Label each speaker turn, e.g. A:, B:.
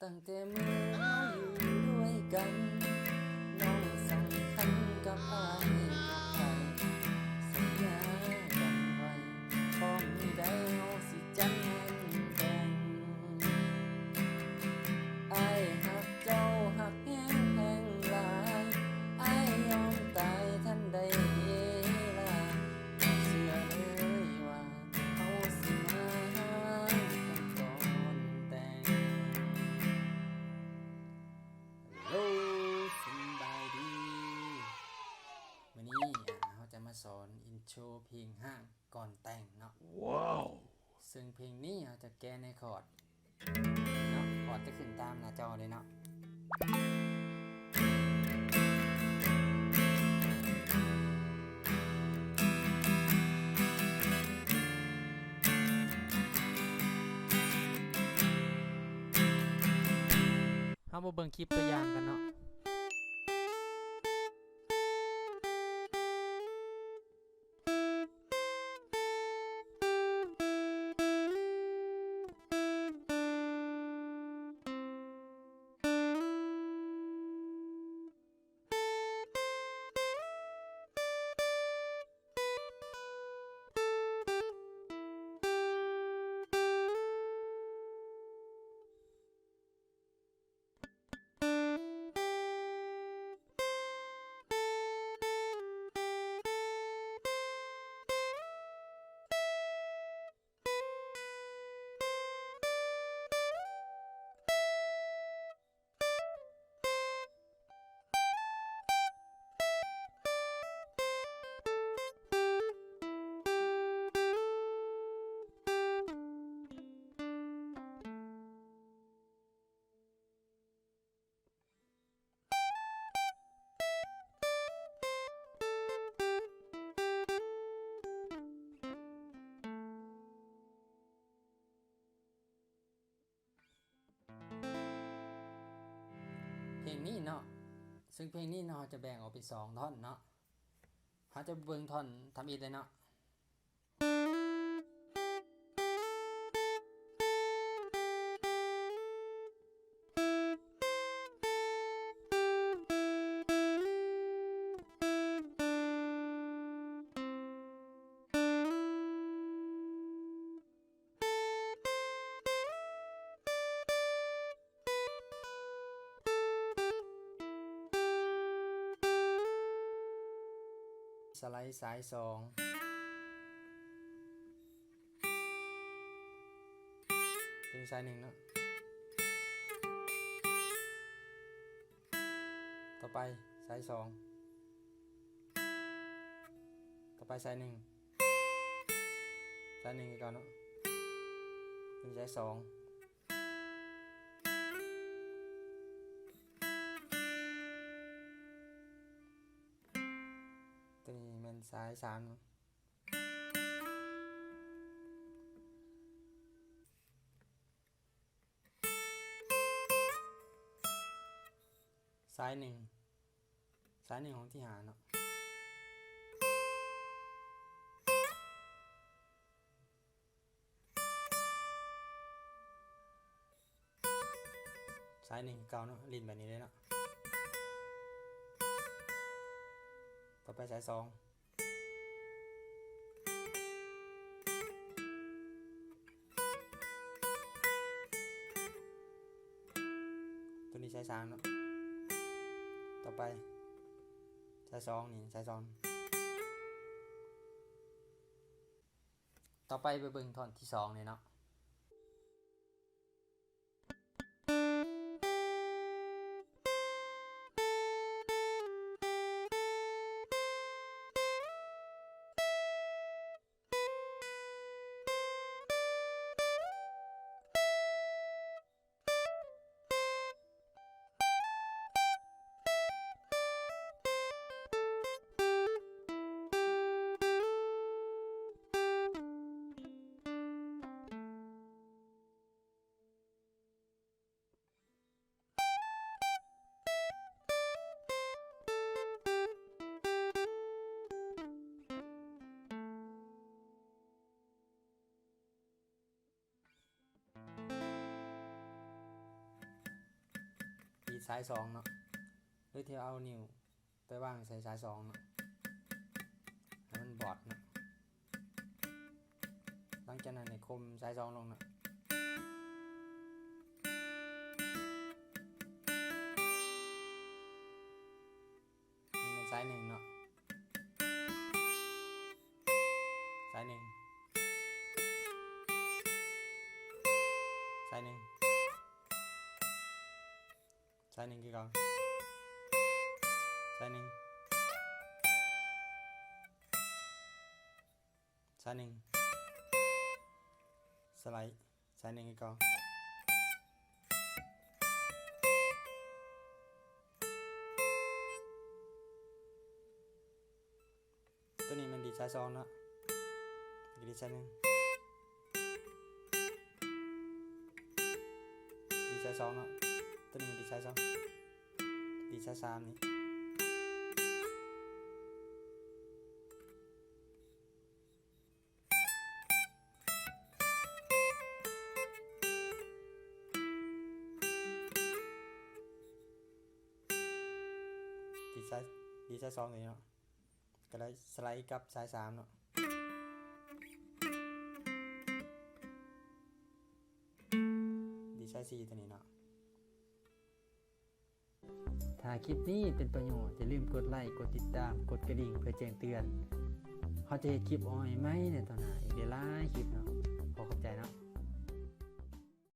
A: ตั้งแต่เมื่อเราอยู่ด้วยกันน้องสำคัญกับอ้ายกับใครสัญญากันไว้พร้อมได้เฮาสิจัดงานแต่งอ้ายหักเจ้าหักแห้งแห้งหลายอ้ายยอมตายทันใดเวลาเชื่อเลยว่าเฮาสิมาหากันก่อนแต่ง โลสบายดีวันนี้เราจะมาสอนอินโทรเพลงห้างก่อนแต่งเนาะว้าวซึ่งเพลงนี้เราจะแก้ในคอร์ดเนาะคอร์ดจะขึ้นตามหน้าจอเลยเนาะเฮามาเบิ่งคลิปตัวอย่างกันเนาะเพลงนี้เนาะซึ่งเพลงนี้เนาะจะแบ่งออกเป็น2ท่อนเนาะเราจะเบิ่งท่อนทำอีกเลยเนาะสไลด์สาย2เพลงสาย1เนาะต่อไปสาย2ต่อไปสาย1สาย1อีกก่อนเนาะเป็นสาย2ตัวนี้เป็นสาย3เนาะสาย1ของที่หาเนาะสาย1เก่าเนาะลิ้นแบบนี้เลยเนาะต่อไปสาย2ตัวนี้สาย3เนาะต่อไปสาย2นี่สาย2ต่อไปเบิ่งท่อนที่2เลยเนาะ สายสองเนาะหรือที่เอานิ้วไปวางใส่สายสองเนาะให้มันบอดเนาะหลังจากนั้นในคมสายสองลงเนาะนี่เป็นสายหนึ่งเนาะสายหนึ่งสายหนึ่งสายหนึ่งกี่ก่อนสายหนึ่งสายหนึ่งสไลด์สายหนึ่งกี่ก่อนตัวนี้มันดีสายสองเนาะดีสายหนึ่งดีสายสองเนาะตัวนี้มันดีสายสองดีสายสามนี่ดีสายสองนี่เนาะก็ได้สไลด์กับสายสามเนาะดีสายสี่ตัวนี้เนาะถ้าคลิปนี้เป็นประโยชน์อย่าลืมกดไลค์กดติดตามกดกระดิ่งเพื่อแจ้งเตือนเขาจะเห็นคลิปออกใหม่ในตอนไหนเดี๋ยวไลค์คลิปเนาะขอขอบใจนะ